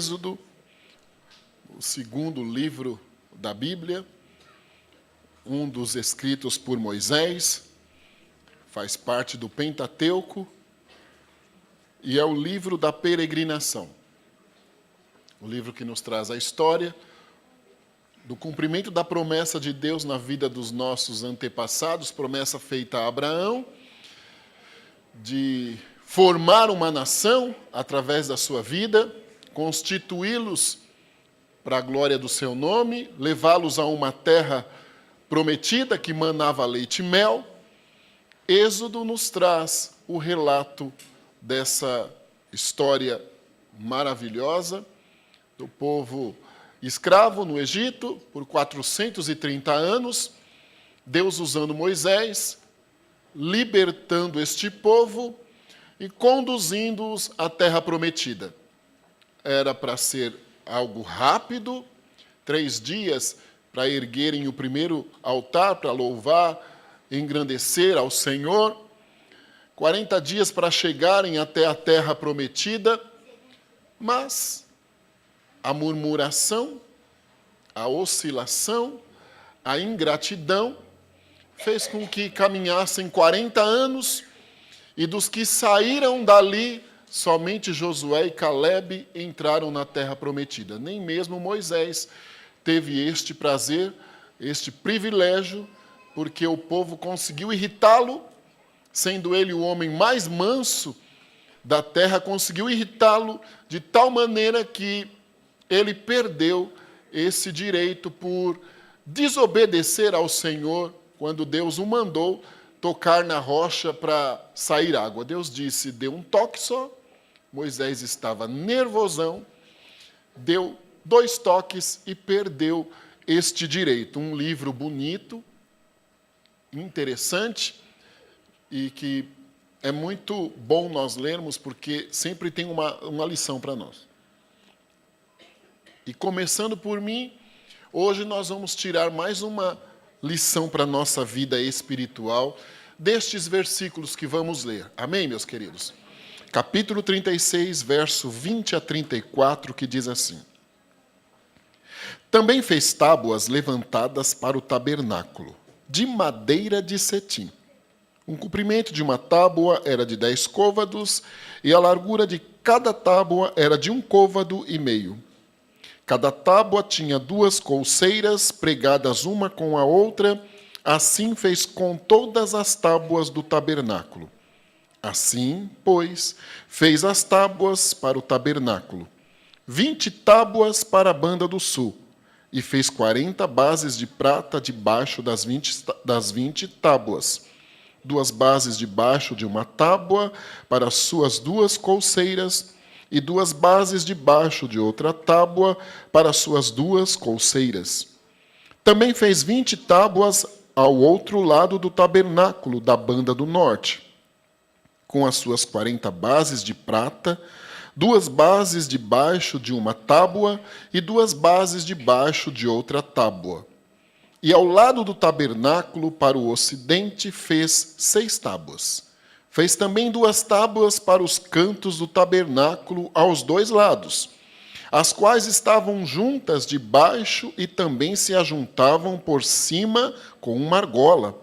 Êxodo, o segundo livro da Bíblia, um dos escritos por Moisés, faz parte do Pentateuco, e é o livro da peregrinação. O livro que nos traz a história do cumprimento da promessa de Deus na vida dos nossos antepassados, promessa feita a Abraão, de formar uma nação através da sua vida, constituí-los para a glória do seu nome, levá-los a uma terra prometida que manava leite e mel. Êxodo nos traz o relato dessa história maravilhosa do povo escravo no Egito por 430 anos, Deus usando Moisés, libertando este povo e conduzindo-os à terra prometida. Era para ser algo rápido, 3 dias para erguerem o primeiro altar, para louvar, engrandecer ao Senhor, 40 dias para chegarem até a terra prometida, mas a murmuração, a oscilação, a ingratidão fez com que caminhassem 40 anos e dos que saíram dali, somente Josué e Calebe entraram na terra prometida. Nem mesmo Moisés teve este prazer, este privilégio, porque o povo conseguiu irritá-lo, sendo ele o homem mais manso da terra, conseguiu irritá-lo de tal maneira que ele perdeu esse direito por desobedecer ao Senhor quando Deus o mandou tocar na rocha para sair água. Deus disse, deu um toque só, Moisés estava nervosão, deu 2 toques e perdeu este direito. Um livro bonito, interessante, e que é muito bom nós lermos, porque sempre tem uma lição para nós. E começando por mim, hoje nós vamos tirar mais uma lição para a nossa vida espiritual destes versículos que vamos ler. Amém, meus queridos? Capítulo 36, verso 20 a 34, que diz assim: Também fez tábuas levantadas para o tabernáculo, de madeira de cetim. O comprimento de uma tábua era de 10 côvados, e a largura de cada tábua era de 1 côvado e meio. Cada tábua tinha 2 colseiras pregadas uma com a outra, assim fez com todas as tábuas do tabernáculo. Assim, pois, fez as tábuas para o tabernáculo, 20 tábuas para a banda do sul, e fez 40 bases de prata debaixo das 20 tábuas, 2 bases debaixo de uma tábua para as suas 2 colseiras, e 2 bases debaixo de outra tábua para as suas 2 colseiras. Também fez 20 tábuas ao outro lado do tabernáculo da banda do norte, com as suas 40 bases de prata, 2 bases debaixo de uma tábua e 2 bases debaixo de outra tábua. E ao lado do tabernáculo, para o ocidente, fez 6 tábuas. Fez também 2 tábuas para os cantos do tabernáculo aos 2 lados, as quais estavam juntas debaixo e também se ajuntavam por cima com uma argola.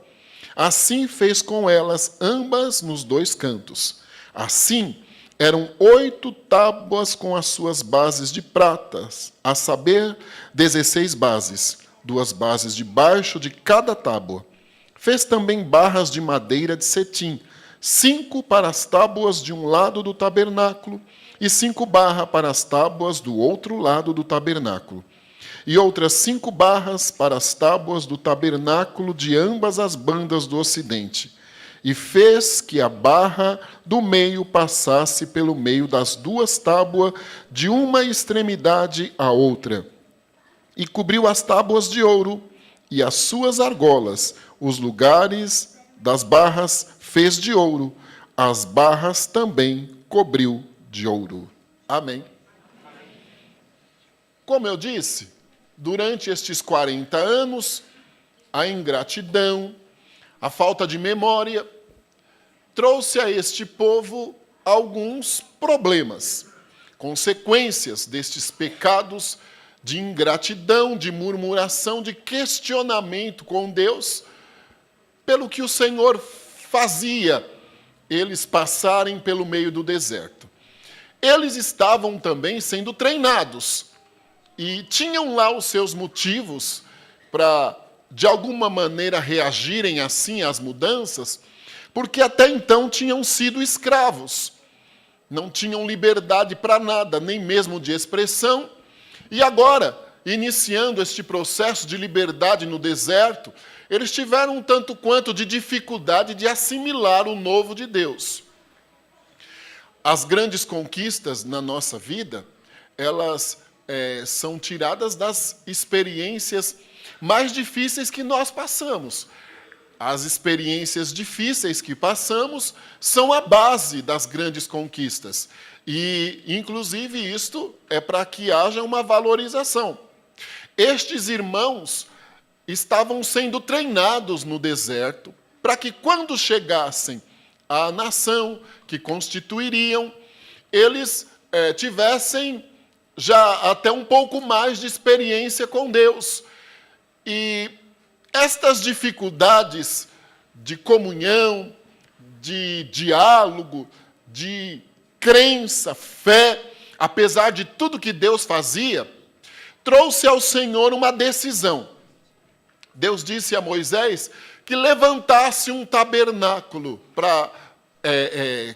Assim fez com elas ambas nos 2 cantos. Assim, eram 8 tábuas com as suas bases de pratas, a saber, 16 bases, 2 bases debaixo de cada tábua. Fez também barras de madeira de cetim, 5 para as tábuas de um lado do tabernáculo e 5 barras para as tábuas do outro lado do tabernáculo. E outras 5 barras para as tábuas do tabernáculo de ambas as bandas do ocidente. E fez que a barra do meio passasse pelo meio das 2 tábuas, de uma extremidade à outra. E cobriu as tábuas de ouro e as suas argolas, os lugares das barras fez de ouro, as barras também cobriu de ouro. Amém. Como eu disse, durante estes 40 anos, a ingratidão, a falta de memória, trouxe a este povo alguns problemas. consequências destes pecados de ingratidão, de murmuração, de questionamento com Deus, pelo que o Senhor fazia eles passarem pelo meio do deserto. Eles estavam também sendo treinados e tinham lá os seus motivos para, de alguma maneira, reagirem assim às mudanças, porque até então tinham sido escravos, não tinham liberdade para nada, nem mesmo de expressão, e agora, iniciando este processo de liberdade no deserto, eles tiveram um tanto quanto de dificuldade de assimilar o novo de Deus. As grandes conquistas na nossa vida, elas são tiradas das experiências mais difíceis que nós passamos. As experiências difíceis que passamos são a base das grandes conquistas. E, inclusive, isto é para que haja uma valorização. Estes irmãos estavam sendo treinados no deserto para que, quando chegassem à nação que constituiriam, eles tivessem já até um pouco mais de experiência com Deus. E estas dificuldades de comunhão, de diálogo, de crença, fé, apesar de tudo que Deus fazia, trouxe ao Senhor uma decisão. Deus disse a Moisés que levantasse um tabernáculo para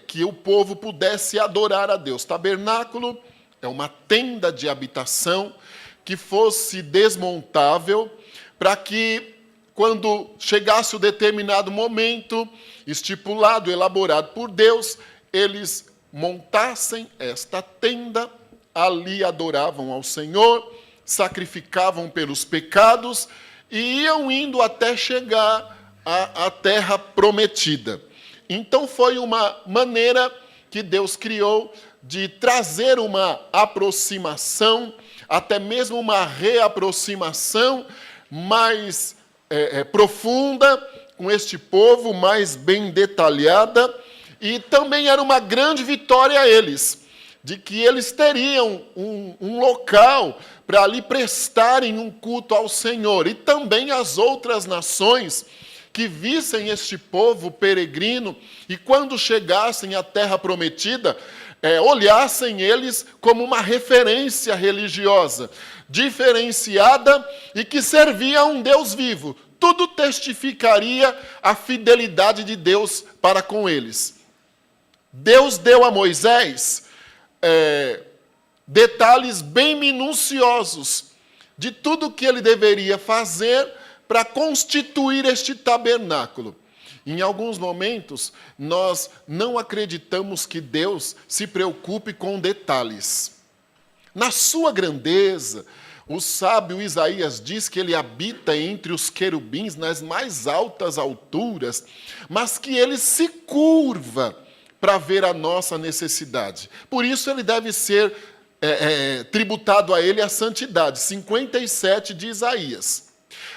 que o povo pudesse adorar a Deus. Tabernáculo é uma tenda de habitação que fosse desmontável, para que, quando chegasse o determinado momento estipulado, elaborado por Deus, eles montassem esta tenda, ali adoravam ao Senhor, sacrificavam pelos pecados e iam indo até chegar à terra prometida. Então foi uma maneira que Deus criou de trazer uma aproximação, até mesmo uma reaproximação mais profunda com este povo, mais bem detalhada, e também era uma grande vitória a eles, de que eles teriam um local para ali prestarem um culto ao Senhor, e também as outras nações que vissem este povo peregrino, e quando chegassem à terra prometida, olhassem eles como uma referência religiosa, diferenciada e que servia a um Deus vivo. Tudo testificaria a fidelidade de Deus para com eles. Deus deu a Moisés detalhes bem minuciosos de tudo que ele deveria fazer para constituir este tabernáculo. Em alguns momentos, nós não acreditamos que Deus se preocupe com detalhes. Na sua grandeza, o sábio Isaías diz que ele habita entre os querubins nas mais altas alturas, mas que ele se curva para ver a nossa necessidade. Por isso ele deve ser tributado a ele a santidade. 57 de Isaías.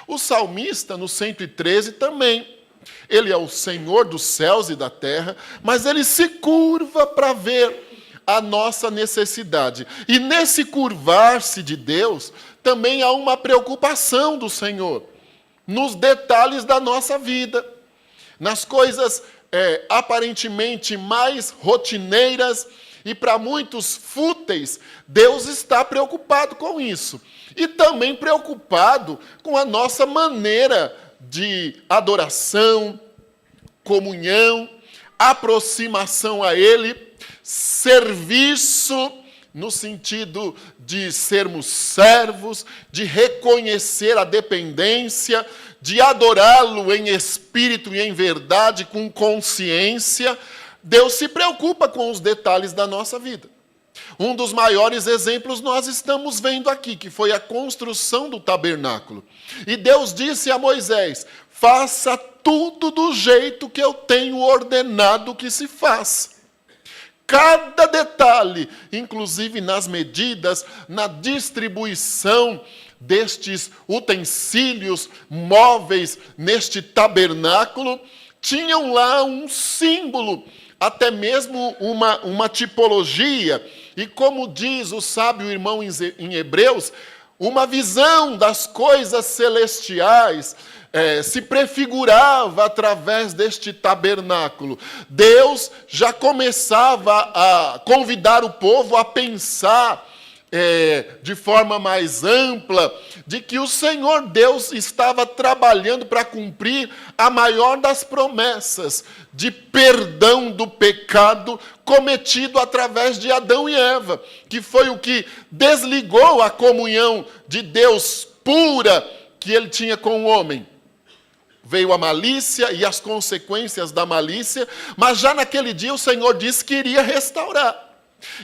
O salmista, no 113, também. Ele é o Senhor dos céus e da terra, mas ele se curva para ver a nossa necessidade. E nesse curvar-se de Deus, também há uma preocupação do Senhor, nos detalhes da nossa vida, nas coisas aparentemente mais rotineiras e para muitos fúteis. Deus está preocupado com isso. E também preocupado com a nossa maneira de adoração, comunhão, aproximação a Ele, serviço, no sentido de sermos servos, de reconhecer a dependência, de adorá-lo em espírito e em verdade, com consciência. Deus se preocupa com os detalhes da nossa vida. Um dos maiores exemplos nós estamos vendo aqui, que foi a construção do tabernáculo. E Deus disse a Moisés: faça tudo do jeito que eu tenho ordenado que se faça. Cada detalhe, inclusive nas medidas, na distribuição destes utensílios móveis neste tabernáculo, tinham lá um símbolo até mesmo uma tipologia, e como diz o sábio irmão em Hebreus, uma visão das coisas celestiais se prefigurava através deste tabernáculo. Deus já começava a convidar o povo a pensar de forma mais ampla, de que o Senhor Deus estava trabalhando para cumprir a maior das promessas de perdão do pecado cometido através de Adão e Eva, que foi o que desligou a comunhão de Deus pura que ele tinha com o homem. Veio a malícia e as consequências da malícia, mas já naquele dia o Senhor disse que iria restaurar.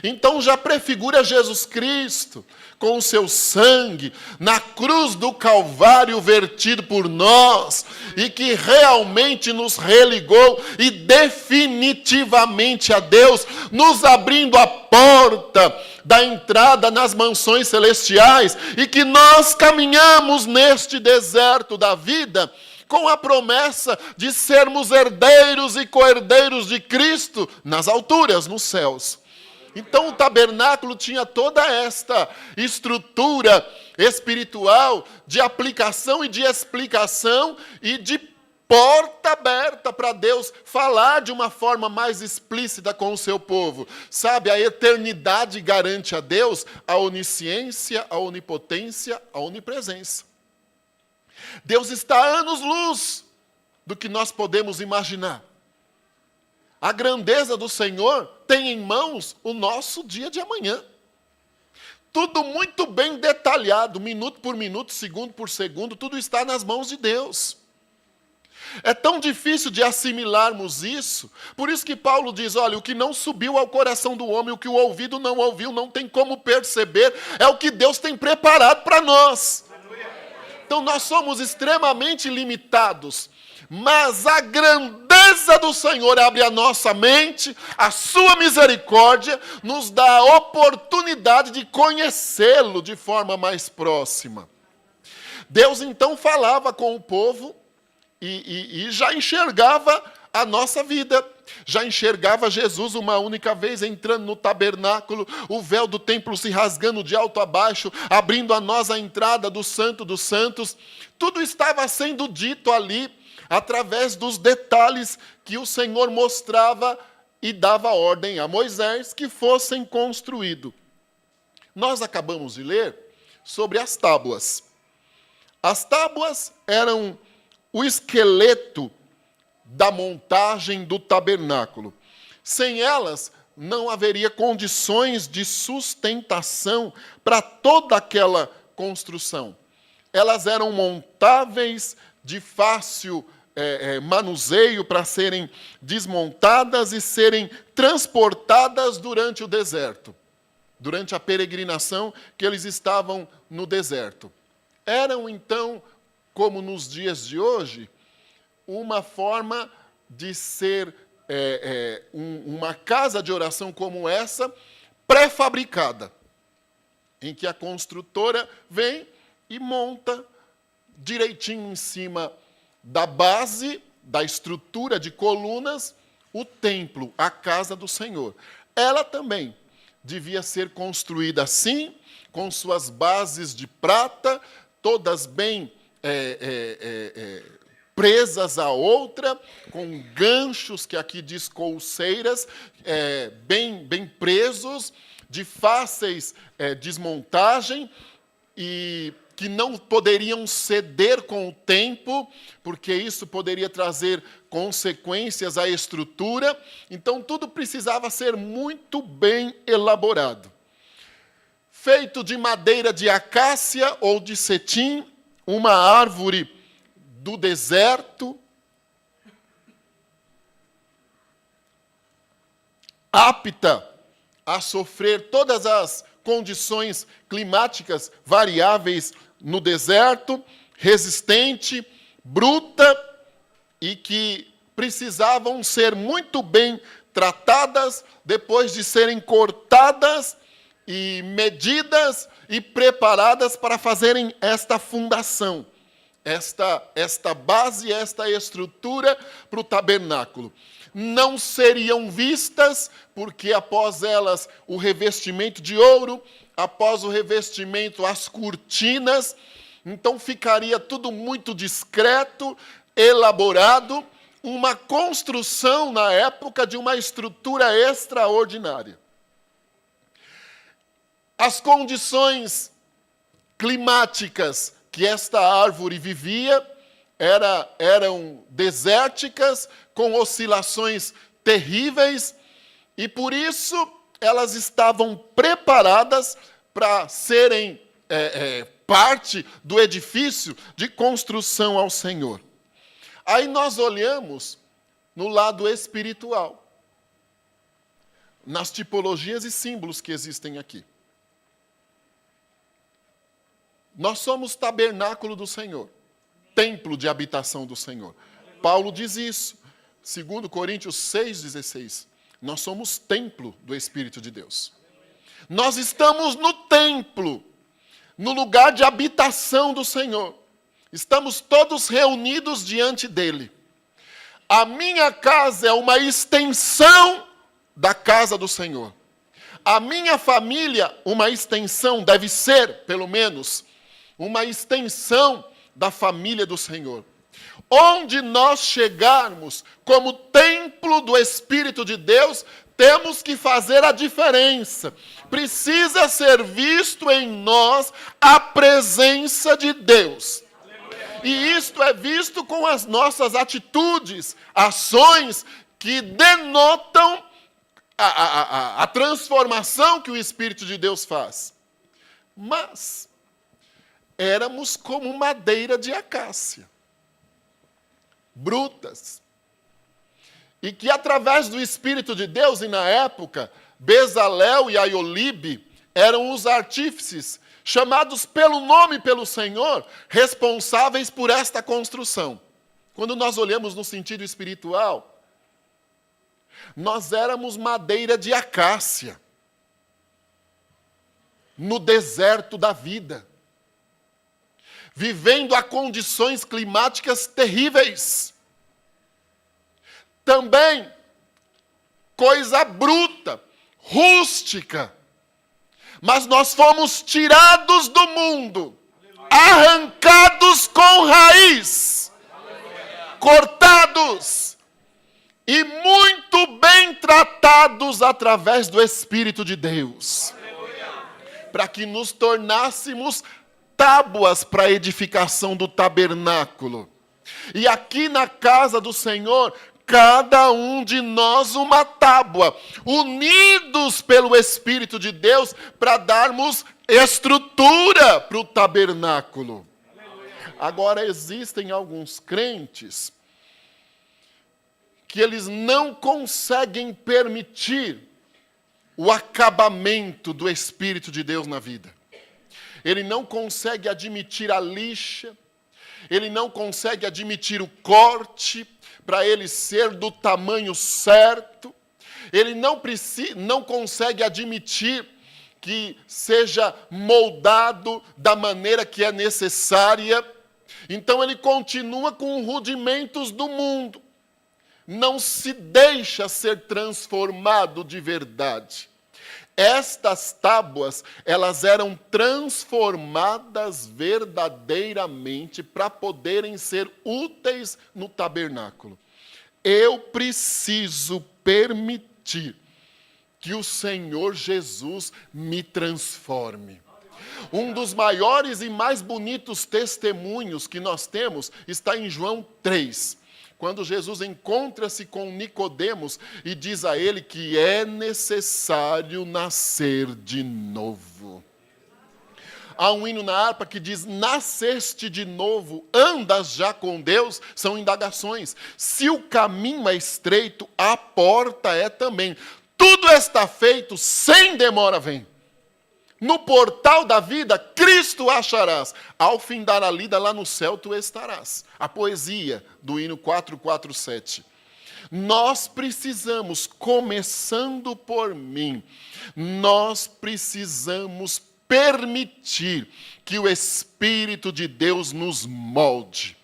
Então já prefigura Jesus Cristo, com o seu sangue, na cruz do Calvário vertido por nós, e que realmente nos religou e definitivamente a Deus, nos abrindo a porta da entrada nas mansões celestiais, e que nós caminhamos neste deserto da vida, com a promessa de sermos herdeiros e co-herdeiros de Cristo nas alturas, nos céus. Então o tabernáculo tinha toda esta estrutura espiritual de aplicação e de explicação e de porta aberta para Deus falar de uma forma mais explícita com o seu povo. Sabe, a eternidade garante a Deus a onisciência, a onipotência, a onipresença. Deus está a anos-luz do que nós podemos imaginar. A grandeza do Senhor tem em mãos o nosso dia de amanhã. Tudo muito bem detalhado, minuto por minuto, segundo por segundo, tudo está nas mãos de Deus. É tão difícil de assimilarmos isso, por isso que Paulo diz, olha, o que não subiu ao coração do homem, o que o ouvido não ouviu, não tem como perceber, é o que Deus tem preparado para nós. Então nós somos extremamente limitados, mas a grandeza do Senhor abre a nossa mente, a sua misericórdia nos dá a oportunidade de conhecê-lo de forma mais próxima. Deus então falava com o povo e já enxergava a nossa vida. Já enxergava Jesus uma única vez entrando no tabernáculo, o véu do templo se rasgando de alto a baixo, abrindo a nós a entrada do Santo dos Santos. Tudo estava sendo dito ali, através dos detalhes que o Senhor mostrava e dava ordem a Moisés que fossem construídos. Nós acabamos de ler sobre as tábuas. As tábuas eram o esqueleto da montagem do tabernáculo. Sem elas, não haveria condições de sustentação para toda aquela construção. Elas eram montáveis, de fácil manuseio, para serem desmontadas e serem transportadas durante o deserto, durante a peregrinação que eles estavam no deserto. Eram, então, como nos dias de hoje, uma forma de ser uma casa de oração como essa, pré-fabricada, em que a construtora vem e monta direitinho em cima da base, da estrutura de colunas, o templo, a casa do Senhor. Ela também devia ser construída assim, com suas bases de prata, todas bem presas à outra, com ganchos, que aqui diz colseiras, bem presos, de fáceis desmontagem, e que não poderiam ceder com o tempo, porque isso poderia trazer consequências à estrutura. Então, tudo precisava ser muito bem elaborado. Feito de madeira de acácia ou de cetim, uma árvore do deserto, apta a sofrer todas as condições climáticas variáveis no deserto, resistente, bruta, e que precisavam ser muito bem tratadas depois de serem cortadas e medidas e preparadas para fazerem esta fundação, esta base, esta estrutura para o tabernáculo. não seriam vistas, porque após elas o revestimento de ouro, após o revestimento as cortinas, então ficaria tudo muito discreto, elaborado, uma construção na época de uma estrutura extraordinária. As condições climáticas que esta árvore vivia eram desérticas, com oscilações terríveis, e por isso elas estavam preparadas para serem parte do edifício de construção ao Senhor. Aí nós olhamos no lado espiritual, nas tipologias e símbolos que existem aqui. Nós somos tabernáculo do Senhor, templo de habitação do Senhor. Paulo diz isso, 2 Coríntios 6,16. Nós somos templo do Espírito de Deus. Nós estamos no templo, no lugar de habitação do Senhor. Estamos todos reunidos diante dele. A minha casa é uma extensão da casa do Senhor. A minha família, uma extensão, deve ser, pelo menos, uma extensão da família do Senhor. Onde nós chegarmos como templo do Espírito de Deus, temos que fazer a diferença. Precisa ser visto em nós a presença de Deus. E isto é visto com as nossas atitudes, ações que denotam a transformação que o Espírito de Deus faz. Mas éramos como madeira de acácia, brutas, e que através do Espírito de Deus, e na época, Bezalel e Aiolibe eram os artífices, chamados pelo nome pelo Senhor, responsáveis por esta construção. Quando nós olhamos no sentido espiritual, nós éramos madeira de acácia, no deserto da vida, vivendo a condições climáticas terríveis. Também, coisa bruta, rústica. Mas nós fomos tirados do mundo, arrancados com raiz, cortados e muito bem tratados através do Espírito de Deus, para que nos tornássemos tábuas para a edificação do tabernáculo. E aqui na casa do Senhor, cada um de nós uma tábua, unidos pelo Espírito de Deus, para darmos estrutura para o tabernáculo. Agora, existem alguns crentes que eles não conseguem permitir o acabamento do Espírito de Deus na vida. Ele não consegue admitir a lixa, ele não consegue admitir o corte, para ele ser do tamanho certo. Ele não consegue admitir que seja moldado da maneira que é necessária. Então ele continua com rudimentos do mundo. Não se deixa ser transformado de verdade. Estas tábuas, elas eram transformadas verdadeiramente para poderem ser úteis no tabernáculo. Eu preciso permitir que o Senhor Jesus me transforme. Um dos maiores e mais bonitos testemunhos que nós temos está em João 3. Quando Jesus encontra-se com Nicodemos e diz a ele que é necessário nascer de novo. Há um hino na harpa que diz: nasceste de novo, andas já com Deus. São indagações. Se o caminho é estreito, a porta é também. Tudo está feito, sem demora vem. No portal da vida, Cristo acharás. Ao findar a lida, lá no céu tu estarás. A poesia do hino 447. Nós precisamos, começando por mim, nós precisamos permitir que o Espírito de Deus nos molde.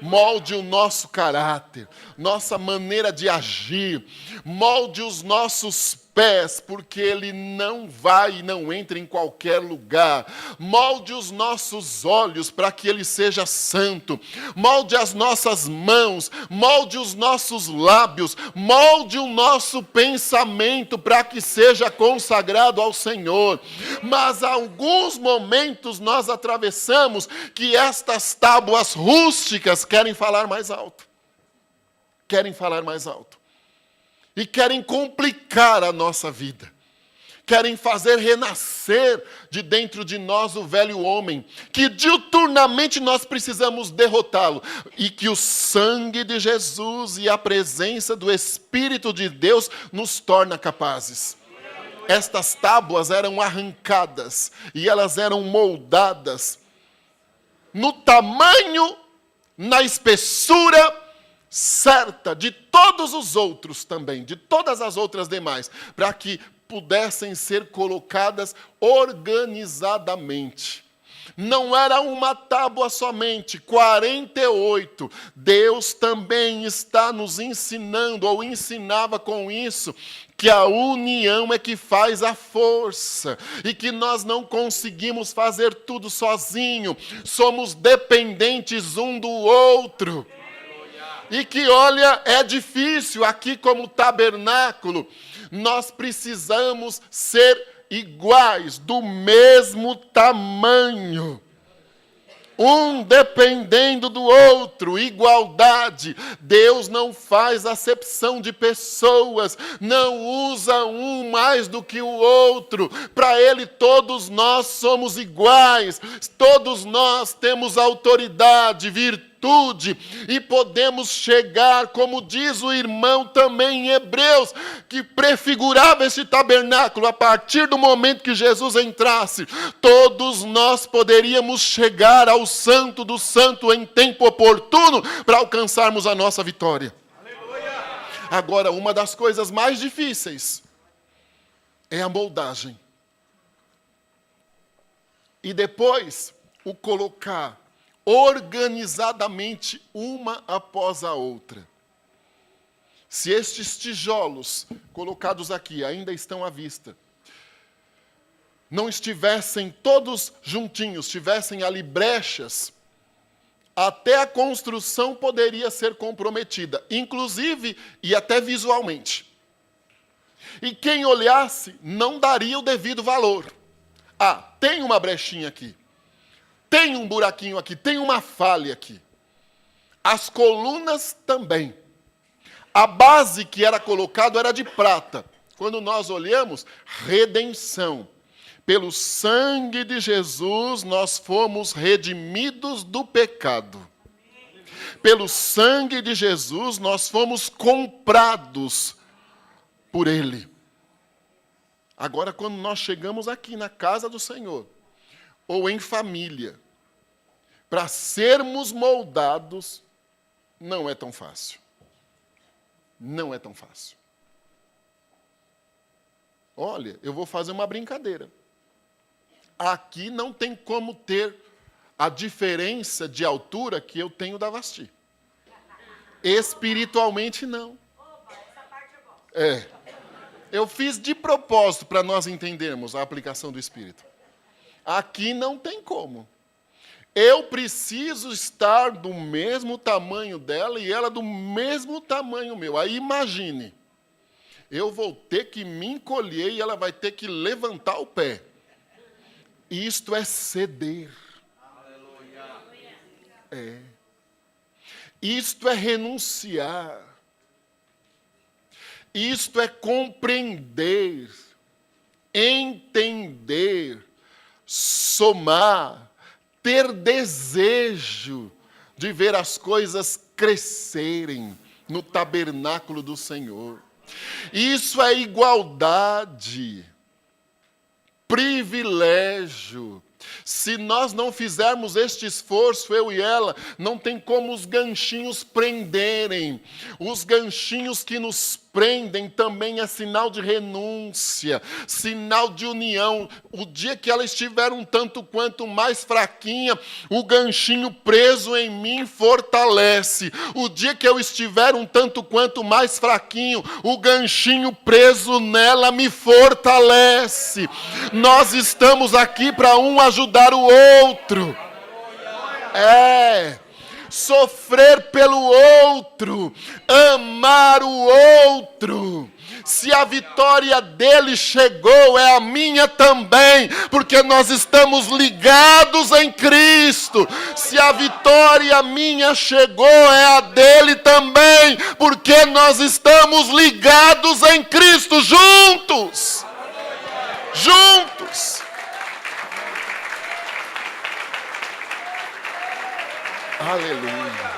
molde o nosso caráter, nossa maneira de agir, molde os nossos pés, porque ele não vai e não entra em qualquer lugar. Molde os nossos olhos para que ele seja santo. Molde as nossas mãos, molde os nossos lábios, molde o nosso pensamento para que seja consagrado ao Senhor. Mas alguns momentos nós atravessamos que estas tábuas rústicas querem falar mais alto. Querem falar mais alto. E querem complicar a nossa vida. Querem fazer renascer de dentro de nós o velho homem, que diuturnamente nós precisamos derrotá-lo. E que o sangue de Jesus e a presença do Espírito de Deus nos torna capazes. Estas tábuas eram arrancadas e elas eram moldadas no tamanho, na espessura certa de todos os outros também, de todas as outras demais, para que pudessem ser colocadas organizadamente. Não era uma tábua somente, 48. Deus também está nos ensinando, ou ensinava com isso, que a união é que faz a força, e que nós não conseguimos fazer tudo sozinho, somos dependentes um do outro. E que, olha, é difícil, aqui como tabernáculo, nós precisamos ser iguais, do mesmo tamanho. Um dependendo do outro, igualdade. Deus não faz acepção de pessoas, não usa um mais do que o outro. Para Ele todos nós somos iguais, todos nós temos autoridade, virtude, e podemos chegar, como diz o irmão também em Hebreus, que prefigurava esse tabernáculo, a partir do momento que Jesus entrasse, todos nós poderíamos chegar ao Santo do Santo em tempo oportuno para alcançarmos a nossa vitória. Aleluia! Agora, uma das coisas mais difíceis é a moldagem. E depois, o colocar organizadamente uma após a outra. Se estes tijolos colocados aqui ainda estão à vista, não estivessem todos juntinhos, tivessem ali brechas, até a construção poderia ser comprometida, inclusive e até visualmente. E quem olhasse não daria o devido valor. Ah, tem uma brechinha aqui. Tem um buraquinho aqui, tem uma falha aqui. As colunas também. A base que era colocada era de prata. Quando nós olhamos, redenção. Pelo sangue de Jesus, nós fomos redimidos do pecado. Pelo sangue de Jesus, nós fomos comprados por Ele. Agora, quando nós chegamos aqui na casa do Senhor, ou em família, para sermos moldados, não é tão fácil. Não é tão fácil. Olha, eu vou fazer uma brincadeira. Aqui não tem como ter a diferença de altura que eu tenho da Vasti. Espiritualmente, não. É. Eu fiz de propósito para nós entendermos a aplicação do Espírito. Aqui não tem como. Eu preciso estar do mesmo tamanho dela e ela do mesmo tamanho meu. Aí imagine, eu vou ter que me encolher e ela vai ter que levantar o pé. Isto é ceder. É. Isto é renunciar. Isto é compreender, entender, somar, ter desejo de ver as coisas crescerem no tabernáculo do Senhor. Isso é igualdade, privilégio. Se nós não fizermos este esforço, eu e ela, não tem como os ganchinhos prenderem, os ganchinhos que nos prendem também é sinal de renúncia, sinal de união. O dia que ela estiver um tanto quanto mais fraquinha, o ganchinho preso em mim fortalece. O dia que eu estiver um tanto quanto mais fraquinho, o ganchinho preso nela me fortalece. Nós estamos aqui para um ajudar o outro. Sofrer pelo outro, amar o outro. Se a vitória dele chegou, é a minha também, porque nós estamos ligados em Cristo. Se a vitória minha chegou, é a dele também, porque nós estamos ligados em Cristo, juntos. Juntos. Aleluia.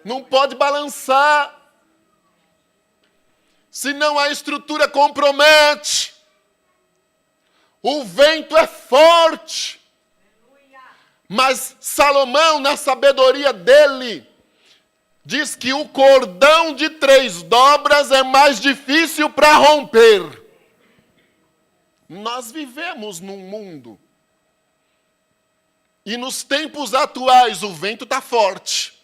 Não pode balançar, senão a estrutura compromete. O vento é forte, mas Salomão, na sabedoria dele, diz que o cordão de 3 dobras é mais difícil para romper. Nós vivemos num mundo, e nos tempos atuais o vento está forte.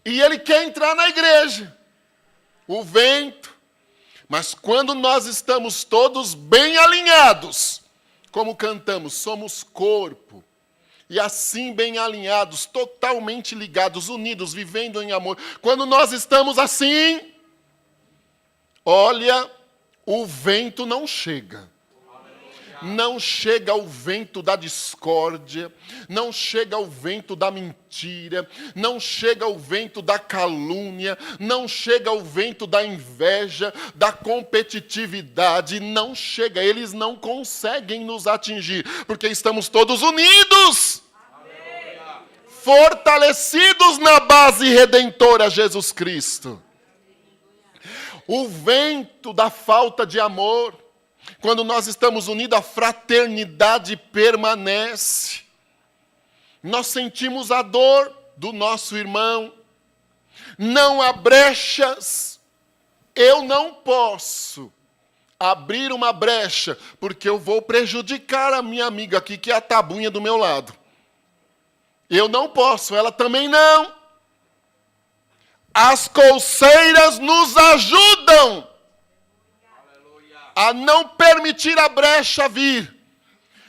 E ele quer entrar na igreja. O vento. Mas quando nós estamos todos bem alinhados, como cantamos, somos corpo. E assim bem alinhados, totalmente ligados, unidos, vivendo em amor. Quando nós estamos assim, olha, o vento não chega. Não chega o vento da discórdia, não chega o vento da mentira, não chega o vento da calúnia, não chega o vento da inveja, da competitividade, não chega, eles não conseguem nos atingir, porque estamos todos unidos, fortalecidos na base redentora Jesus Cristo. O vento da falta de amor, quando nós estamos unidos, a fraternidade permanece. Nós sentimos a dor do nosso irmão. Não há brechas. Eu não posso abrir uma brecha, porque eu vou prejudicar a minha amiga aqui, que é a tabunha do meu lado. Eu não posso, ela também não. As colcheiras nos ajudam a não permitir a brecha vir.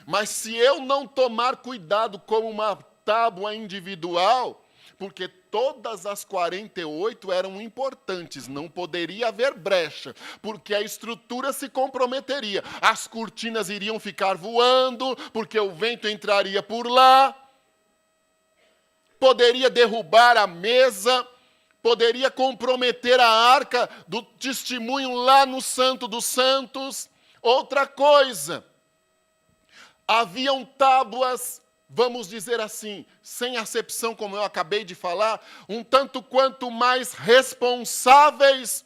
Mas se eu não tomar cuidado como uma tábua individual, porque todas as 48 eram importantes, não poderia haver brecha, porque a estrutura se comprometeria. As cortinas iriam ficar voando, porque o vento entraria por lá, poderia derrubar a mesa, poderia comprometer a arca do testemunho lá no Santo dos Santos. Outra coisa, haviam tábuas, vamos dizer assim, sem acepção, como eu acabei de falar, um tanto quanto mais responsáveis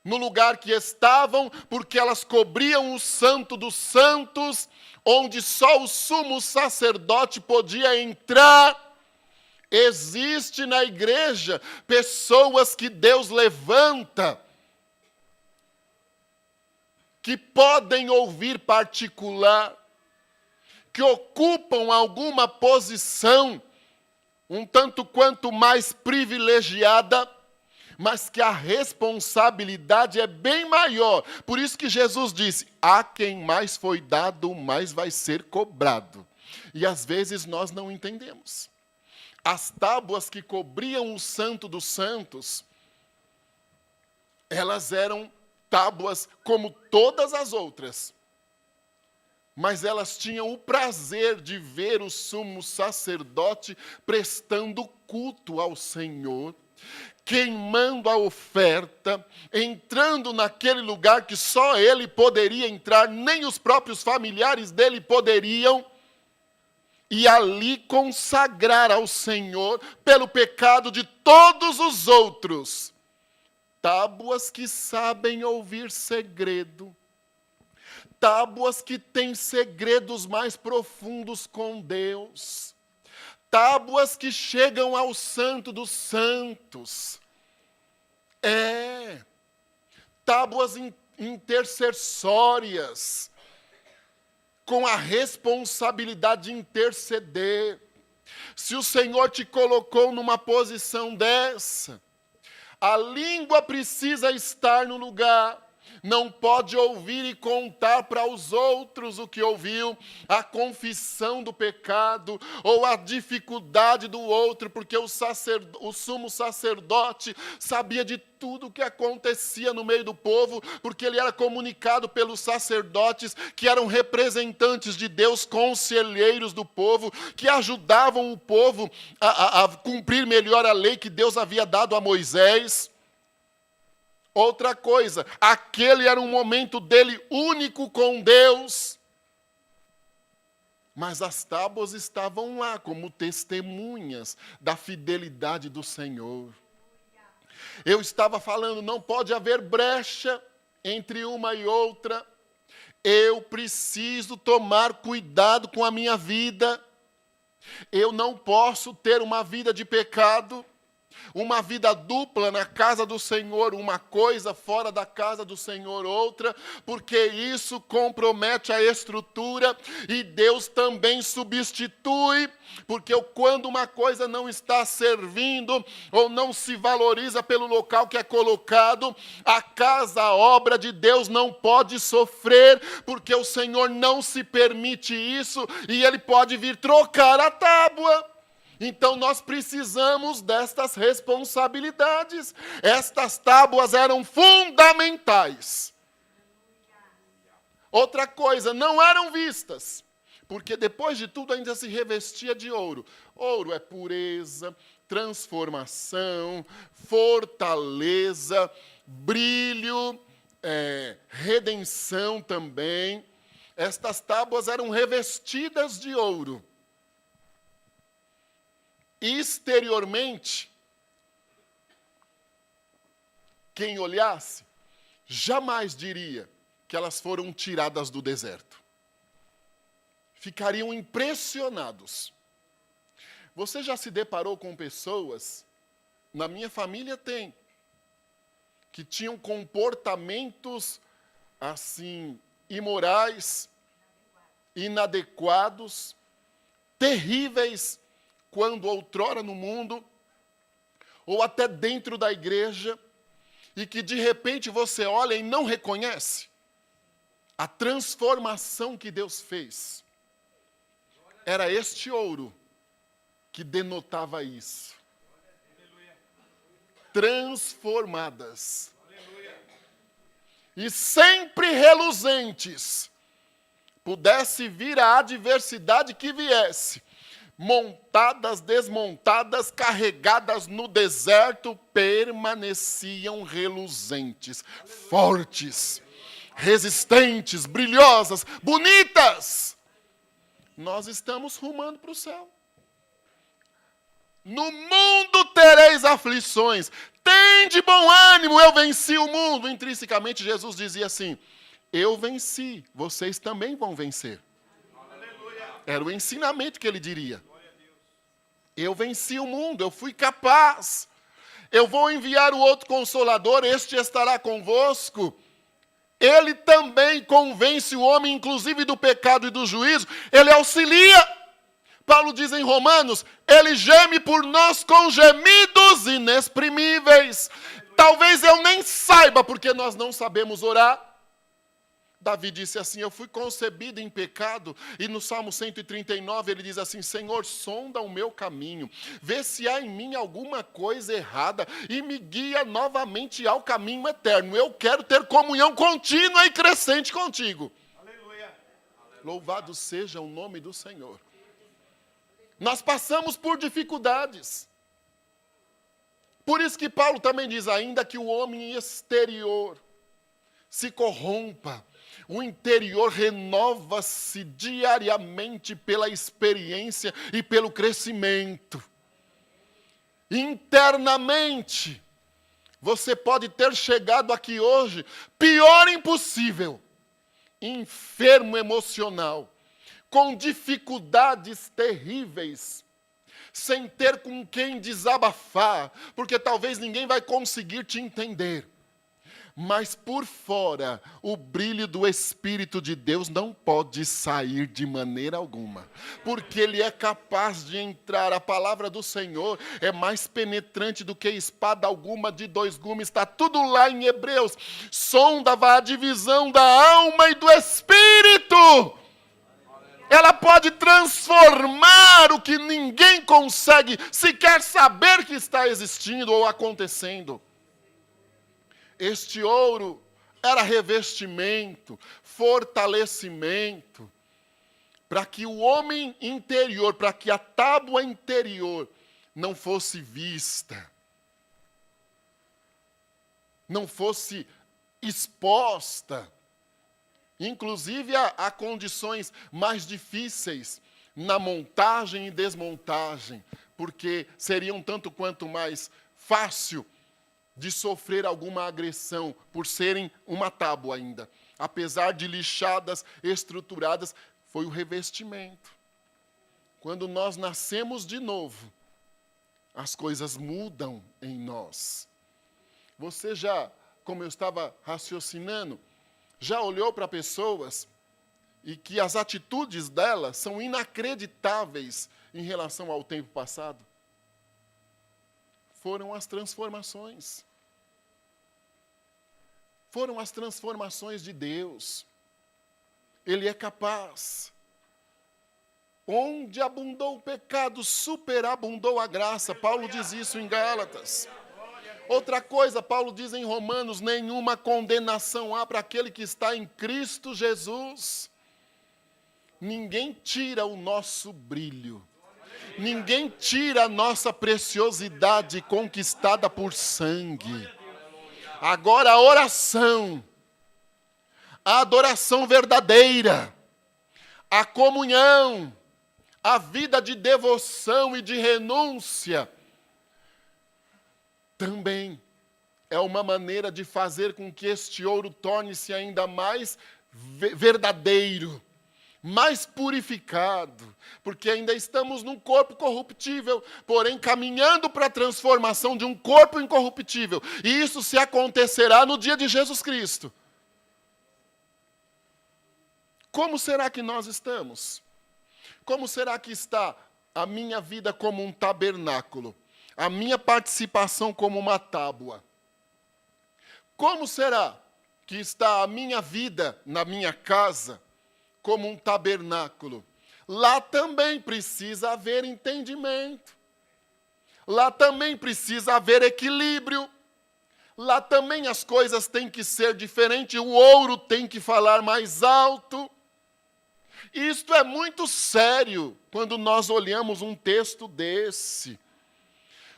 no lugar que estavam, porque elas cobriam o Santo dos Santos, onde só o sumo sacerdote podia entrar. Existe na igreja pessoas que Deus levanta, que podem ouvir particular, que ocupam alguma posição um tanto quanto mais privilegiada, mas que a responsabilidade é bem maior. Por isso que Jesus disse, a quem mais foi dado, mais vai ser cobrado. E às vezes nós não entendemos. As tábuas que cobriam o Santo dos Santos, elas eram tábuas como todas as outras. Mas elas tinham o prazer de ver o sumo sacerdote prestando culto ao Senhor, queimando a oferta, entrando naquele lugar que só ele poderia entrar, nem os próprios familiares dele poderiam, e ali consagrar ao Senhor pelo pecado de todos os outros. Tábuas que sabem ouvir segredo. Tábuas que têm segredos mais profundos com Deus. tábuas que chegam ao Santo dos Santos. Tábuas intercessórias, com a responsabilidade de interceder. Se o Senhor te colocou numa posição dessa, a língua precisa estar no lugar. Não pode ouvir e contar para os outros o que ouviu, a confissão do pecado ou a dificuldade do outro, porque o sumo sacerdote sabia de tudo o que acontecia no meio do povo, porque ele era comunicado pelos sacerdotes, que eram representantes de Deus, conselheiros do povo, que ajudavam o povo a cumprir melhor a lei que Deus havia dado a Moisés. Outra coisa, aquele era um momento dele único com Deus. Mas as tábuas estavam lá como testemunhas da fidelidade do Senhor. Eu estava falando, não pode haver brecha entre uma e outra. Eu preciso tomar cuidado com a minha vida. Eu não posso ter uma vida de pecado. Uma vida dupla na casa do Senhor, uma coisa, fora da casa do Senhor outra, porque isso compromete a estrutura e Deus também substitui, porque quando uma coisa não está servindo ou não se valoriza pelo local que é colocado, a casa, a obra de Deus não pode sofrer, porque o Senhor não se permite isso e Ele pode vir trocar a tábua. Então nós precisamos destas responsabilidades. Estas tábuas eram fundamentais. Outra coisa, não eram vistas, porque depois de tudo ainda se revestia de ouro. Ouro é pureza, transformação, fortaleza, brilho, redenção também. Estas tábuas eram revestidas de ouro. Exteriormente, quem olhasse, jamais diria que elas foram tiradas do deserto. Ficariam impressionados. Você já se deparou com pessoas, na minha família tem, que tinham comportamentos assim, imorais, inadequados, terríveis, quando outrora no mundo, ou até dentro da igreja, e que de repente você olha e não reconhece a transformação que Deus fez. Era este ouro que denotava isso. Transformadas. E sempre reluzentes. Pudesse vir a adversidade que viesse, montadas, desmontadas, carregadas no deserto, permaneciam reluzentes, fortes, resistentes, brilhosas, bonitas. Nós estamos rumando para o céu. No mundo tereis aflições. Tende bom ânimo, eu venci o mundo. Intrinsecamente Jesus dizia assim, eu venci, vocês também vão vencer. Era o ensinamento que ele diria. Eu venci o mundo, eu fui capaz. Eu vou enviar o outro Consolador, este estará convosco. Ele também convence o homem, inclusive do pecado e do juízo. Ele auxilia. Paulo diz em Romanos, ele geme por nós com gemidos inexprimíveis. Talvez eu nem saiba, porque nós não sabemos orar. Davi disse assim, eu fui concebido em pecado, e no Salmo 139 ele diz assim, Senhor, sonda o meu caminho, vê se há em mim alguma coisa errada, e me guia novamente ao caminho eterno. Eu quero ter comunhão contínua e crescente contigo. Aleluia. Louvado seja o nome do Senhor. Nós passamos por dificuldades. Por isso que Paulo também diz, ainda que o homem exterior se corrompa, o interior renova-se diariamente pela experiência e pelo crescimento. Internamente, você pode ter chegado aqui hoje, pior impossível, enfermo emocional, com dificuldades terríveis, sem ter com quem desabafar, porque talvez ninguém vai conseguir te entender. Mas por fora, o brilho do Espírito de Deus não pode sair de maneira alguma, porque Ele é capaz de entrar. A palavra do Senhor é mais penetrante do que espada alguma de dois gumes, está tudo lá em Hebreus. Sonda a divisão da alma e do Espírito. Ela pode transformar o que ninguém consegue sequer saber que está existindo ou acontecendo. Este ouro era revestimento, fortalecimento, para que o homem interior, para que a tábua interior não fosse vista, não fosse exposta, inclusive a condições mais difíceis na montagem e desmontagem, porque seria um tanto quanto mais fácil de sofrer alguma agressão por serem uma tábua ainda. Apesar de lixadas, estruturadas, foi o revestimento. Quando nós nascemos de novo, as coisas mudam em nós. Você já, como eu estava raciocinando, já olhou para pessoas e que as atitudes delas são inacreditáveis em relação ao tempo passado? Foram as transformações. Foram as transformações de Deus. Ele é capaz. Onde abundou o pecado, superabundou a graça. Paulo diz isso em Gálatas. Outra coisa, Paulo diz em Romanos, nenhuma condenação há para aquele que está em Cristo Jesus. Ninguém tira o nosso brilho. Ninguém tira a nossa preciosidade conquistada por sangue. Agora a oração, a adoração verdadeira, a comunhão, a vida de devoção e de renúncia, também é uma maneira de fazer com que este ouro torne-se ainda mais verdadeiro, mais purificado, porque ainda estamos num corpo corruptível, porém caminhando para a transformação de um corpo incorruptível. E isso se acontecerá no dia de Jesus Cristo. Como será que nós estamos? Como será que está a minha vida como um tabernáculo? A minha participação como uma tábua? Como será que está a minha vida na minha casa como um tabernáculo? Lá também precisa haver entendimento. Lá também precisa haver equilíbrio. Lá também as coisas têm que ser diferentes. O ouro tem que falar mais alto. Isto é muito sério quando nós olhamos um texto desse.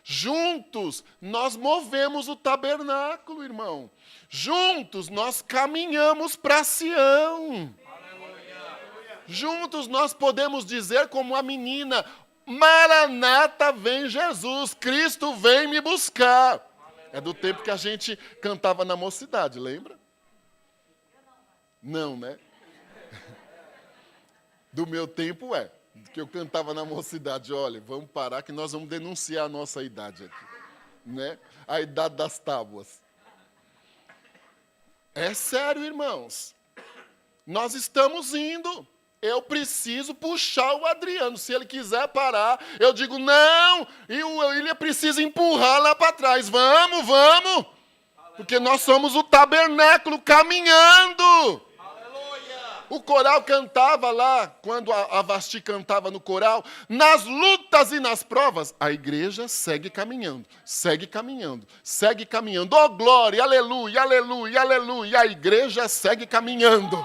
Juntos nós movemos o tabernáculo, irmão. Juntos nós caminhamos para Sião. Juntos nós podemos dizer como a menina, Maranata, vem Jesus, Cristo vem me buscar. É do tempo que a gente cantava na mocidade, lembra? Não, né? Do meu tempo que eu cantava na mocidade, olha, vamos parar que nós vamos denunciar a nossa idade aqui, né? A idade das tábuas. É sério, irmãos. Nós estamos indo. Eu preciso puxar o Adriano. Se ele quiser parar, eu digo, não, e o William precisa empurrar lá para trás. Vamos, vamos. Porque nós somos o tabernáculo caminhando. O coral cantava lá, quando a Vasti cantava no coral, nas lutas e nas provas, a igreja segue caminhando, segue caminhando, segue caminhando. Oh, glória, aleluia, aleluia, aleluia. A igreja segue caminhando.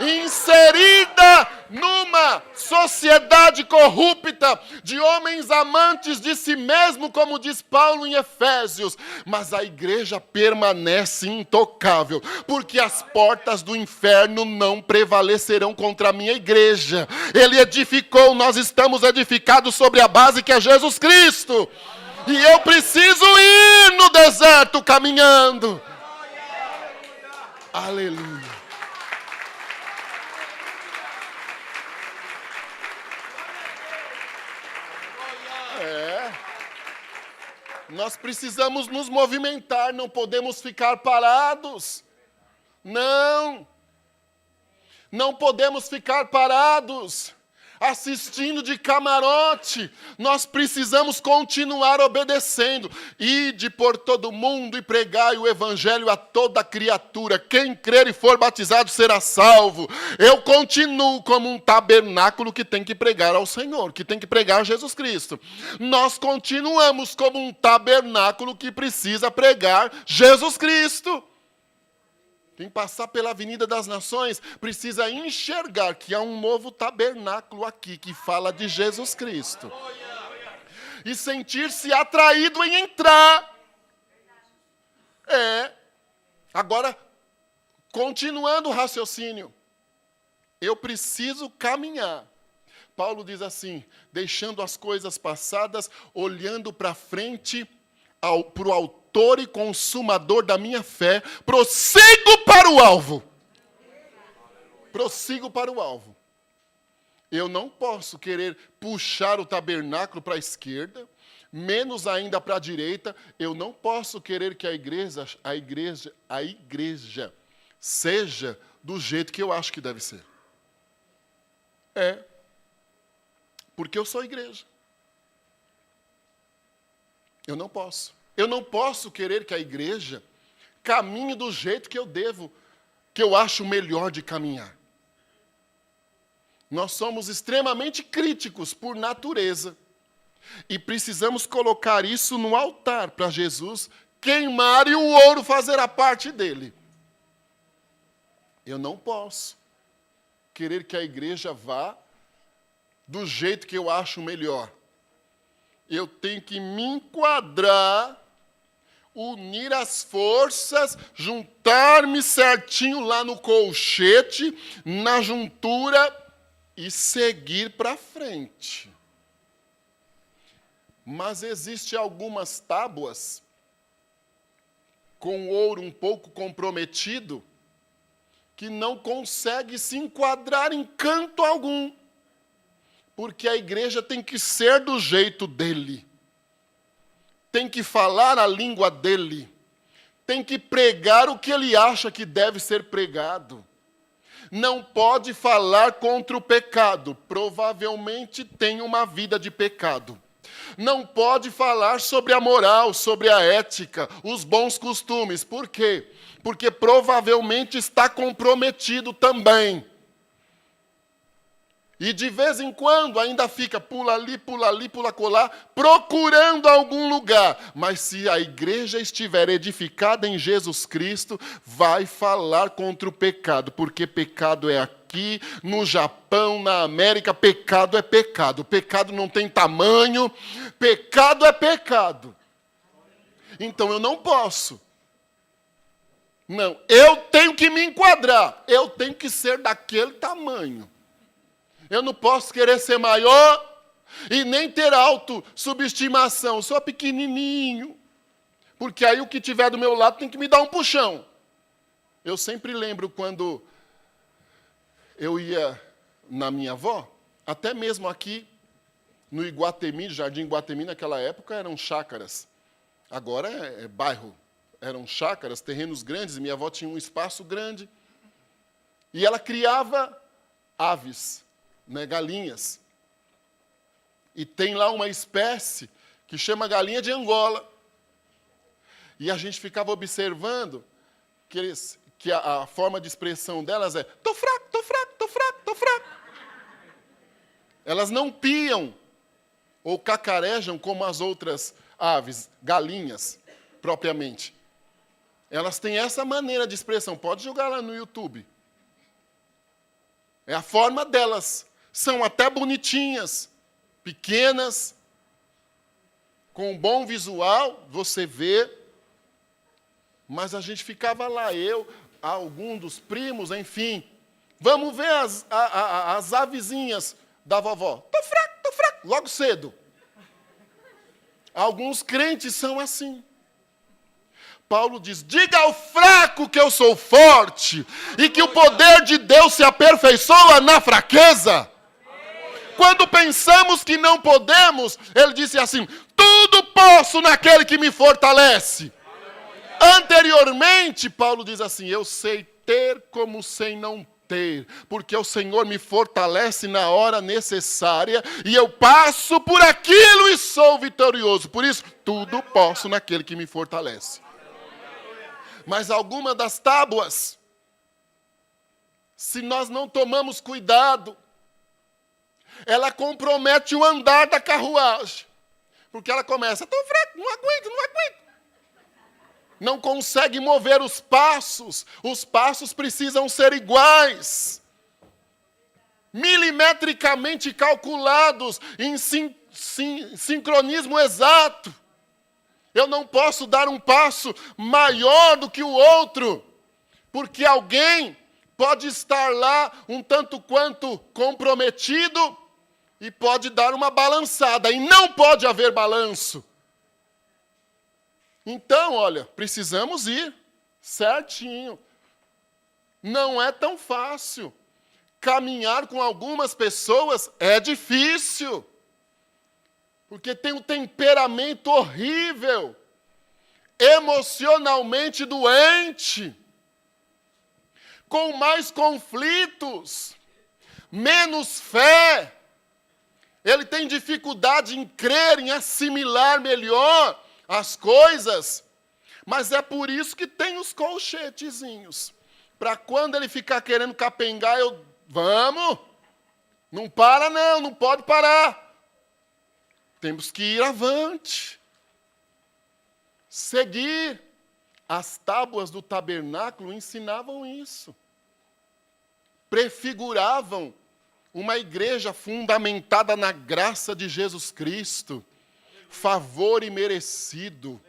Inserida numa sociedade corrupta, de homens amantes de si mesmo, como diz Paulo em Efésios, mas a igreja permanece intocável, porque as portas do inferno não prevalecerão contra a minha igreja. Ele edificou, nós estamos edificados sobre a base que é Jesus Cristo, e eu preciso ir no deserto caminhando. Aleluia. Nós precisamos nos movimentar, não podemos ficar parados. Não podemos ficar parados, assistindo de camarote. Nós precisamos continuar obedecendo. Ide por todo mundo e pregai o evangelho a toda criatura. Quem crer e for batizado será salvo. Eu continuo como um tabernáculo que tem que pregar ao Senhor, que tem que pregar a Jesus Cristo. Nós continuamos como um tabernáculo que precisa pregar Jesus Cristo. Quem passar pela Avenida das Nações precisa enxergar que há um novo tabernáculo aqui que fala de Jesus Cristo. E sentir-se atraído em entrar. Agora, continuando o raciocínio, eu preciso caminhar. Paulo diz assim, deixando as coisas passadas, olhando para frente, para o autor e consumador da minha fé, prossigo para o alvo. Prossigo para o alvo. Eu não posso querer puxar o tabernáculo para a esquerda, menos ainda para a direita. Eu não posso querer que a igreja seja do jeito que eu acho que deve ser. Porque eu sou igreja. Eu não posso. Eu não posso querer que a igreja caminhe do jeito que eu devo, que eu acho melhor de caminhar. Nós somos extremamente críticos por natureza. E precisamos colocar isso no altar para Jesus queimar e o ouro fazer a parte dele. Eu não posso querer que a igreja vá do jeito que eu acho melhor. Eu tenho que me enquadrar, unir as forças, juntar-me certinho lá no colchete, na juntura e seguir para frente. Mas existem algumas tábuas com ouro um pouco comprometido que não consegue se enquadrar em canto algum. Porque a igreja tem que ser do jeito dele. Tem que falar a língua dele. Tem que pregar o que ele acha que deve ser pregado. Não pode falar contra o pecado. Provavelmente tem uma vida de pecado. Não pode falar sobre a moral, sobre a ética, os bons costumes. Por quê? Porque provavelmente está comprometido também. E de vez em quando ainda fica pula ali, pula colar, procurando algum lugar. Mas se a igreja estiver edificada em Jesus Cristo, vai falar contra o pecado. Porque pecado é aqui, no Japão, na América, pecado é pecado. Pecado não tem tamanho, pecado é pecado. Então eu não posso. Não, eu tenho que me enquadrar. Eu tenho que ser daquele tamanho. Eu não posso querer ser maior e nem ter autossubestimação. Sou pequenininho. Porque aí o que tiver do meu lado tem que me dar um puxão. Eu sempre lembro quando eu ia na minha avó, até mesmo aqui no Iguatemi, Jardim Iguatemi, naquela época eram chácaras. Agora é bairro. Eram chácaras, terrenos grandes, e minha avó tinha um espaço grande. E ela criava aves. Galinhas. E tem lá uma espécie que chama galinha de Angola. E a gente ficava observando que a forma de expressão delas é tô fraco, tô fraco, tô fraco, tô fraco. Elas não piam ou cacarejam como as outras aves, galinhas, propriamente. Elas têm essa maneira de expressão. Pode jogar lá no YouTube. É a forma delas. São até bonitinhas, pequenas, com um bom visual, você vê. Mas a gente ficava lá, algum dos primos, enfim. Vamos ver as avezinhas da vovó. Tô fraco, logo cedo. Alguns crentes são assim. Paulo diz, diga ao fraco que eu sou forte, e que o poder de Deus se aperfeiçoa na fraqueza. Quando pensamos que não podemos, ele disse assim, tudo tudo posso naquele que me fortalece. Anteriormente, Paulo diz assim, eu sei ter como sei não ter, porque o Senhor me fortalece na hora necessária, e eu passo por aquilo e sou vitorioso. Por isso, tudo posso naquele que me fortalece. Mas alguma das tábuas, se nós não tomamos cuidado, ela compromete o andar da carruagem. Porque ela começa, estou fraco, não aguento. Não consegue mover os passos precisam ser iguais. Milimetricamente calculados, em sincronismo exato. Eu não posso dar um passo maior do que o outro, porque alguém pode estar lá um tanto quanto comprometido e pode dar uma balançada, e não pode haver balanço. Então, olha, precisamos ir certinho. Não é tão fácil. Caminhar com algumas pessoas é difícil. Porque tem um temperamento horrível, emocionalmente doente, com mais conflitos, menos fé. Ele tem dificuldade em crer, em assimilar melhor as coisas, mas é por isso que tem os colchetezinhos. Para quando ele ficar querendo capengar, vamos, não para não pode parar. Temos que ir avante. Seguir. As tábuas do tabernáculo ensinavam isso. Prefiguravam uma igreja fundamentada na graça de Jesus Cristo. Favor imerecido.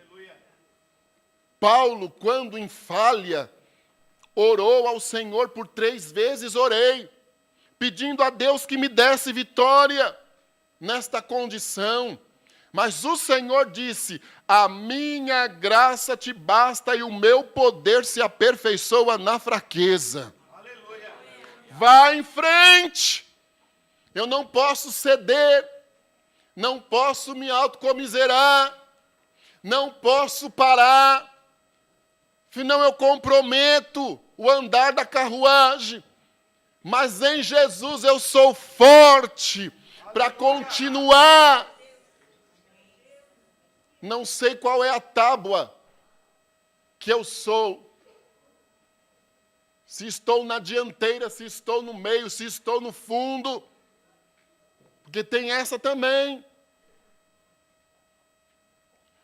Paulo, quando em falha, orou ao Senhor por 3 vezes, orei, pedindo a Deus que me desse vitória nesta condição. Mas o Senhor disse, a minha graça te basta e o meu poder se aperfeiçoa na fraqueza. Aleluia. Vá em frente. Eu não posso ceder, não posso me autocomiserar, não posso parar, senão eu comprometo o andar da carruagem. Mas em Jesus eu sou forte para continuar. Não sei qual é a tábua que eu sou. Se estou na dianteira, se estou no meio, se estou no fundo. Porque tem essa também.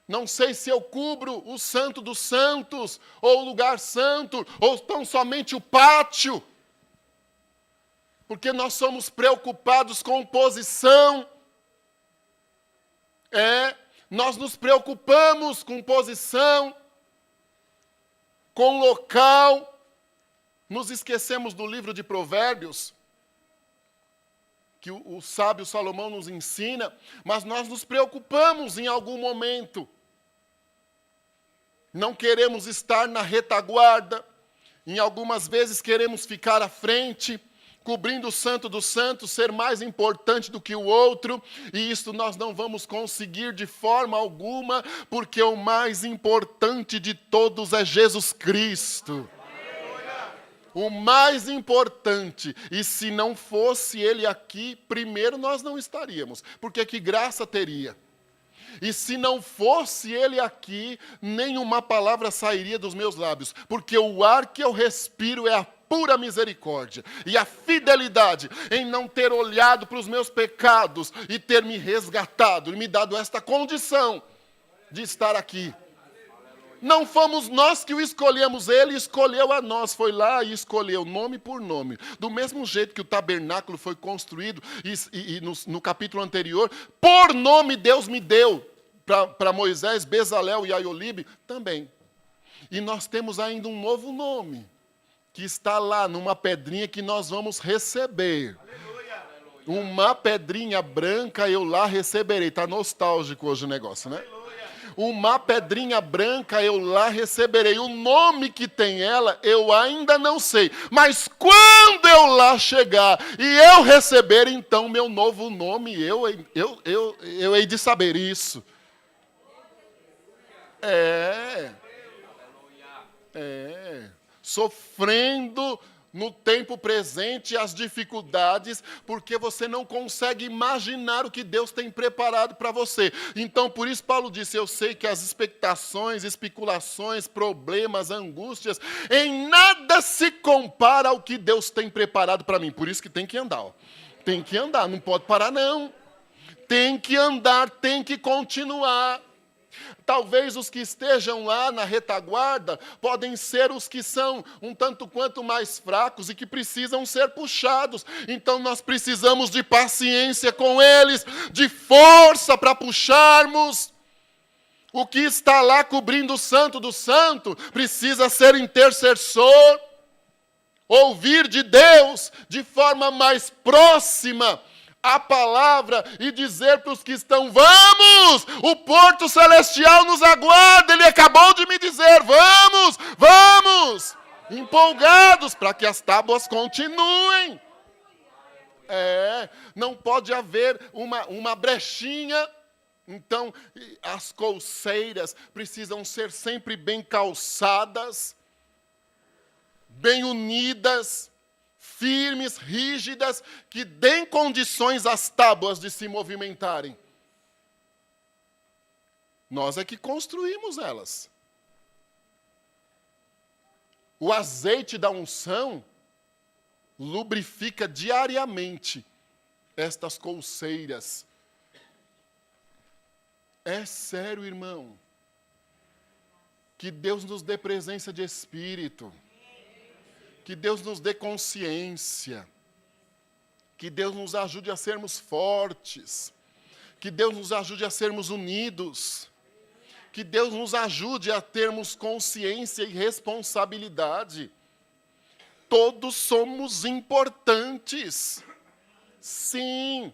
Não sei se eu cubro o santo dos santos, ou o lugar santo, ou tão somente o pátio. Porque nós somos preocupados com posição. Nós nos preocupamos com posição, com local. Nos esquecemos do livro de Provérbios, que o sábio Salomão nos ensina, mas nós nos preocupamos em algum momento. Não queremos estar na retaguarda, em algumas vezes queremos ficar à frente, cobrindo o santo dos santos, ser mais importante do que o outro, e isso nós não vamos conseguir de forma alguma, porque o mais importante de todos é Jesus Cristo. O mais importante, e se não fosse Ele aqui, primeiro nós não estaríamos, porque que graça teria? E se não fosse Ele aqui, nenhuma palavra sairia dos meus lábios, porque o ar que eu respiro é a pura misericórdia e a fidelidade em não ter olhado para os meus pecados e ter me resgatado e me dado esta condição de estar aqui. Não fomos nós que o escolhemos, Ele escolheu a nós, foi lá e escolheu nome por nome. Do mesmo jeito que o tabernáculo foi construído, e no capítulo anterior, por nome Deus me deu para Moisés, Bezalel e Aiolibe também. E nós temos ainda um novo nome, que está lá numa pedrinha que nós vamos receber. Aleluia. Uma pedrinha branca eu lá receberei. Está nostálgico hoje o negócio, né? Aleluia. Uma pedrinha branca eu lá receberei. O nome que tem ela eu ainda não sei. Mas quando eu lá chegar e eu receber então meu novo nome, eu hei de saber isso. É. Sofrendo no tempo presente as dificuldades, porque você não consegue imaginar o que Deus tem preparado para você. Então, por isso Paulo disse, eu sei que as expectações, especulações, problemas, angústias, em nada se compara ao que Deus tem preparado para mim. Por isso que tem que andar. Ó. Tem que andar, não pode parar não. Tem que andar, tem que continuar. Talvez os que estejam lá na retaguarda podem ser os que são um tanto quanto mais fracos e que precisam ser puxados. Então nós precisamos de paciência com eles, de força para puxarmos. O que está lá cobrindo o santo do santo precisa ser intercessor, ouvir de Deus de forma mais próxima a palavra e dizer para os que estão, vamos, o porto celestial nos aguarda, ele acabou de me dizer, vamos, vamos, empolgados para que as tábuas continuem. Não pode haver uma brechinha, então as colcheiras precisam ser sempre bem calçadas, bem unidas, firmes, rígidas, que deem condições às tábuas de se movimentarem. Nós é que construímos elas. O azeite da unção lubrifica diariamente estas colcheiras. É sério, irmão. Que Deus nos dê presença de espírito. Que Deus nos dê consciência, que Deus nos ajude a sermos fortes, que Deus nos ajude a sermos unidos, que Deus nos ajude a termos consciência e responsabilidade. Todos somos importantes, sim,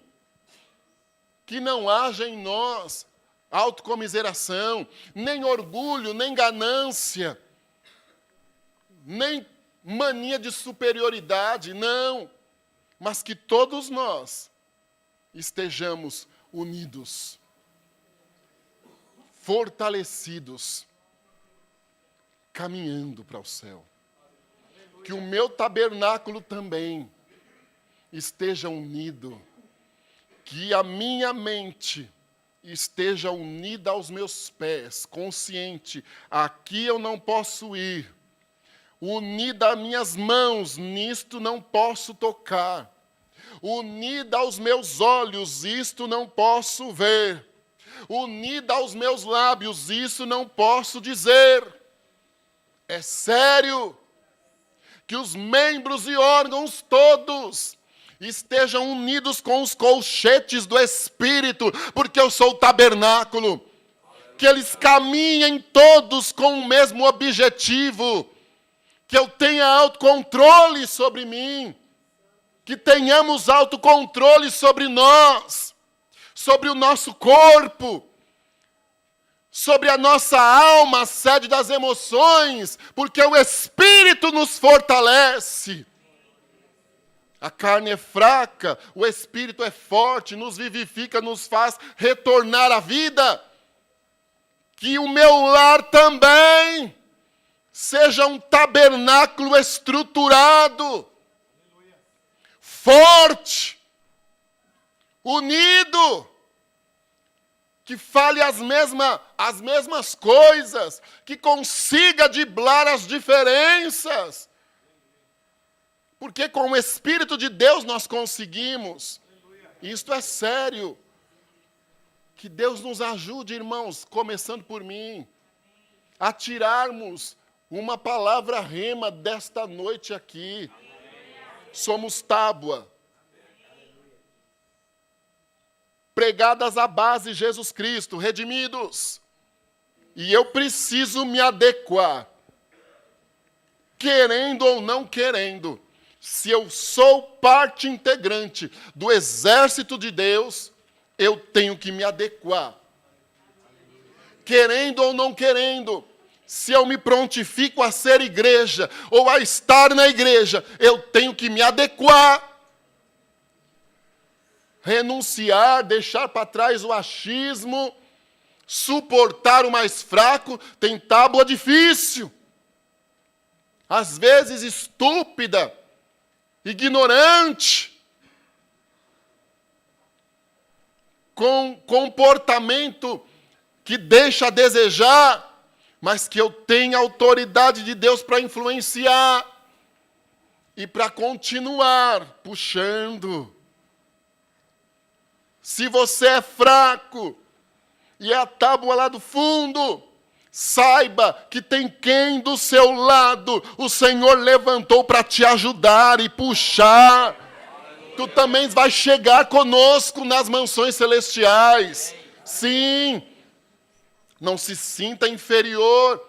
que não haja em nós autocomiseração, nem orgulho, nem ganância, nem mania de superioridade, não. Mas que todos nós estejamos unidos, fortalecidos, caminhando para o céu. Que o meu tabernáculo também esteja unido. Que a minha mente esteja unida aos meus pés, consciente. Aqui eu não posso ir. Unida às minhas mãos, nisto não posso tocar. Unida aos meus olhos, isto não posso ver. Unida aos meus lábios, isso não posso dizer. É sério que os membros e órgãos todos estejam unidos com os colchetes do Espírito, porque eu sou o tabernáculo. Que eles caminhem todos com o mesmo objetivo. Que eu tenha autocontrole sobre mim, que tenhamos autocontrole sobre nós, sobre o nosso corpo, sobre a nossa alma, a sede das emoções, porque o Espírito nos fortalece. A carne é fraca, o Espírito é forte, nos vivifica, nos faz retornar à vida. Que o meu lar também seja um tabernáculo estruturado, forte, unido, que fale as mesmas coisas, que consiga driblar as diferenças. Porque com o Espírito de Deus nós conseguimos. Isto é sério. Que Deus nos ajude, irmãos, começando por mim, a tirarmos uma palavra rema desta noite aqui. Somos tábua. Pregadas à base Jesus Cristo, redimidos. E eu preciso me adequar. Querendo ou não querendo. Se eu sou parte integrante do exército de Deus, eu tenho que me adequar. Querendo ou não querendo. Se eu me prontifico a ser igreja, ou a estar na igreja, eu tenho que me adequar. Renunciar, deixar para trás o achismo, suportar o mais fraco, tem tábua difícil. Às vezes estúpida, ignorante, com comportamento que deixa a desejar, mas que eu tenho a autoridade de Deus para influenciar e para continuar puxando. Se você é fraco e é a tábua lá do fundo, saiba que tem quem do seu lado o Senhor levantou para te ajudar e puxar. Tu também vai chegar conosco nas mansões celestiais. Sim. Não se sinta inferior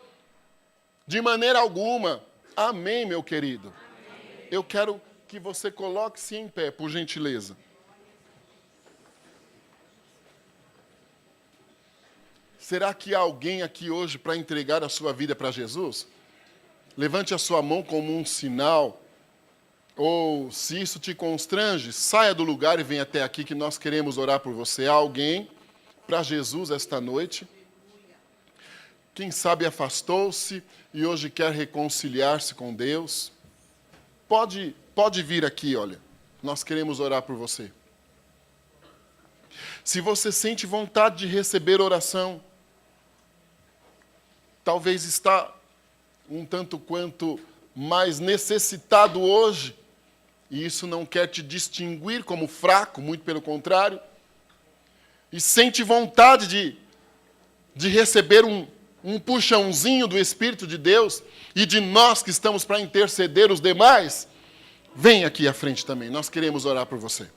de maneira alguma. Amém, meu querido? Amém. Eu quero que você coloque-se em pé, por gentileza. Será que há alguém aqui hoje para entregar a sua vida para Jesus? Levante a sua mão como um sinal. Ou, se isso te constrange, saia do lugar e venha até aqui que nós queremos orar por você. Há alguém para Jesus esta noite? Quem sabe afastou-se e hoje quer reconciliar-se com Deus? Pode vir aqui, olha. Nós queremos orar por você. Se você sente vontade de receber oração, talvez está um tanto quanto mais necessitado hoje, e isso não quer te distinguir como fraco, muito pelo contrário, e sente vontade de receber um puxãozinho do Espírito de Deus e de nós que estamos para interceder os demais, vem aqui à frente também. Nós queremos orar por você.